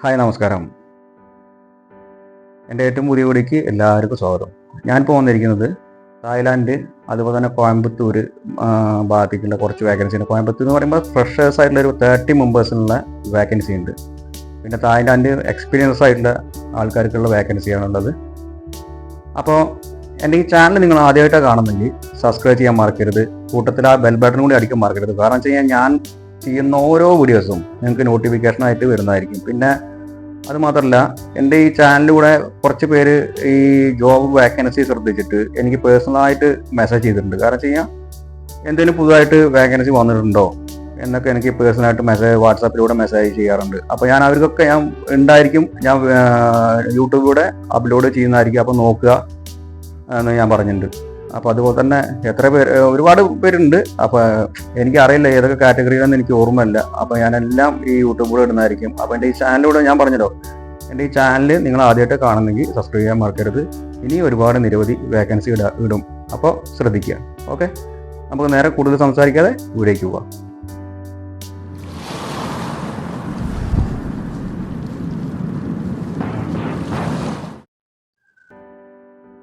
Hi നമസ്കാരം. എൻ്റെ ഏറ്റവും പുതിയ വീഡിയോയ്ക്ക് എല്ലാവർക്കും സ്വാഗതം. ഞാനിപ്പോൾ വന്നിരിക്കുന്നത് തായ്ലാൻഡ് അതുപോലെ തന്നെ കോയമ്പത്തൂർ ഭാഗത്തേക്കുള്ള കുറച്ച് വേക്കൻസി ഉണ്ട്. കോയമ്പത്തൂർ എന്ന് പറയുമ്പോൾ ഫ്രഷേഴ്സ് ആയിട്ടുള്ള ഒരു 30 മെമ്പേഴ്സിനുള്ള വേക്കൻസി ഉണ്ട്. പിന്നെ തായ്ലാൻഡ് എക്സ്പീരിയൻസ് ആയിട്ടുള്ള ആൾക്കാർക്കുള്ള വേക്കൻസിയാണുള്ളത്. അപ്പോൾ എൻ്റെ ഈ ചാനൽ നിങ്ങൾ ആദ്യമായിട്ടാണ് കാണുന്നെങ്കിൽ സബ്സ്ക്രൈബ് ചെയ്യാൻ മറക്കരുത്. കൂട്ടത്തിൽ ആ ബെൽ ബട്ടൺ കൂടി അടിക്കാൻ മറക്കരുത്. കാരണം വെച്ച് കഴിഞ്ഞാൽ ഞാൻ ചെയ്യുന്ന ഓരോ വീഡിയോസും നിങ്ങൾക്ക് നോട്ടിഫിക്കേഷനായിട്ട് വരുന്നതായിരിക്കും. പിന്നെ അത് മാത്രമല്ല, എൻ്റെ ഈ ചാനലിലൂടെ കുറച്ച് പേര് ഈ ജോബ് വേക്കൻസി ശ്രദ്ധിച്ചിട്ട് എനിക്ക് പേഴ്സണലായിട്ട് മെസ്സേജ് ചെയ്തിട്ടുണ്ട്. കാരണം വെച്ച് കഴിഞ്ഞാൽ എന്തെങ്കിലും പുതുതായിട്ട് വേക്കൻസി വന്നിട്ടുണ്ടോ എന്നൊക്കെ എനിക്ക് പേഴ്സണലായിട്ട് വാട്സാപ്പിലൂടെ മെസ്സേജ് ചെയ്യാറുണ്ട്. അപ്പോൾ ഞാൻ അവർക്കൊക്കെ ഞാൻ ഉണ്ടായിരിക്കും, ഞാൻ യൂട്യൂബിലൂടെ അപ്ലോഡ് ചെയ്യുന്നതായിരിക്കും. അപ്പോൾ നോക്കുക എന്ന് ഞാൻ പറഞ്ഞിട്ടുണ്ട്. അപ്പോൾ അതുപോലെ തന്നെ ഒരുപാട് പേരുണ്ട്. അപ്പോൾ എനിക്കറിയില്ല ഏതൊക്കെ കാറ്റഗറിയിലെന്ന് എനിക്ക് ഓർമ്മയില്ല. അപ്പോൾ ഞാനെല്ലാം ഈ യൂട്യൂബിലൂടെ ഇടുന്നതായിരിക്കും. അപ്പോൾ എൻ്റെ ഈ ചാനലിലൂടെ ഞാൻ പറഞ്ഞല്ലോ, എൻ്റെ ഈ ചാനൽ നിങ്ങൾ ആദ്യമായിട്ട് കാണുന്നെങ്കിൽ സബ്സ്ക്രൈബ് ചെയ്യാൻ മറക്കരുത്. ഇനി ഒരുപാട് നിരവധി വേക്കൻസി ഇടും. അപ്പോൾ ശ്രദ്ധിക്കുക. ഓക്കെ, നമുക്ക് നേരെ കൂടുതൽ സംസാരിക്കാതെ വീഡിയോയ്ക്ക് പോവാം.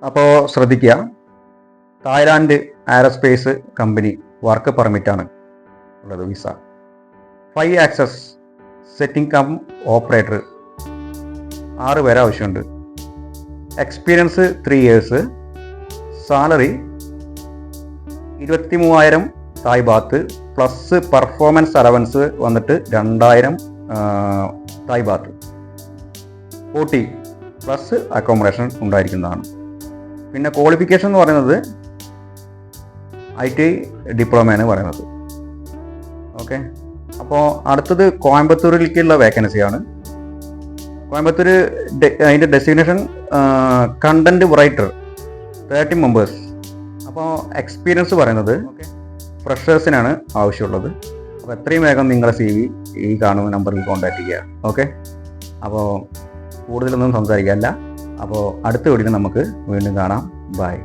അപ്പോൾ ശ്രദ്ധിക്കുക, തായ്ലാൻഡ് എയറോസ്പേസ് കമ്പനി വർക്ക് പെർമിറ്റാണ് ഉള്ളത്. Visa 5 access setting cum operator 6 പേരെ ആവശ്യമുണ്ട്. Experience 3 years. Salary 23,000 Thai baht plus performance allowance വന്നിട്ട് 2,000 തായ് ബാത്ത്. 40 പ്ലസ് അക്കോമഡേഷൻ ഉണ്ടായിരിക്കുന്നതാണ്. പിന്നെ ക്വാളിഫിക്കേഷൻ എന്ന് പറയുന്നത് ITI ഡിപ്ലോമയാണ് പറയുന്നത്. ഓക്കെ, അപ്പോൾ അടുത്തത് കോയമ്പത്തൂരിലേക്കുള്ള വേക്കൻസിയാണ്. കോയമ്പത്തൂർ അതിൻ്റെ ഡെസിഗ്നേഷൻ കണ്ടന്റ് റൈറ്റർ 30 മെമ്പേഴ്സ്. അപ്പോൾ എക്സ്പീരിയൻസ് പറയുന്നത് ഫ്രഷേഴ്സിനാണ് ആവശ്യമുള്ളത്. അപ്പോൾ എത്രയും വേഗം നിങ്ങളുടെ CV ഈ കാണുന്ന നമ്പറിൽ കോൺടാക്ട് ചെയ്യുക. ഓക്കെ, അപ്പോൾ കൂടുതലൊന്നും സംസാരിക്കാനില്ല. അപ്പോൾ അടുത്ത വീഡിയോയിൽ നമുക്ക് വീണ്ടും കാണാം. ബൈ.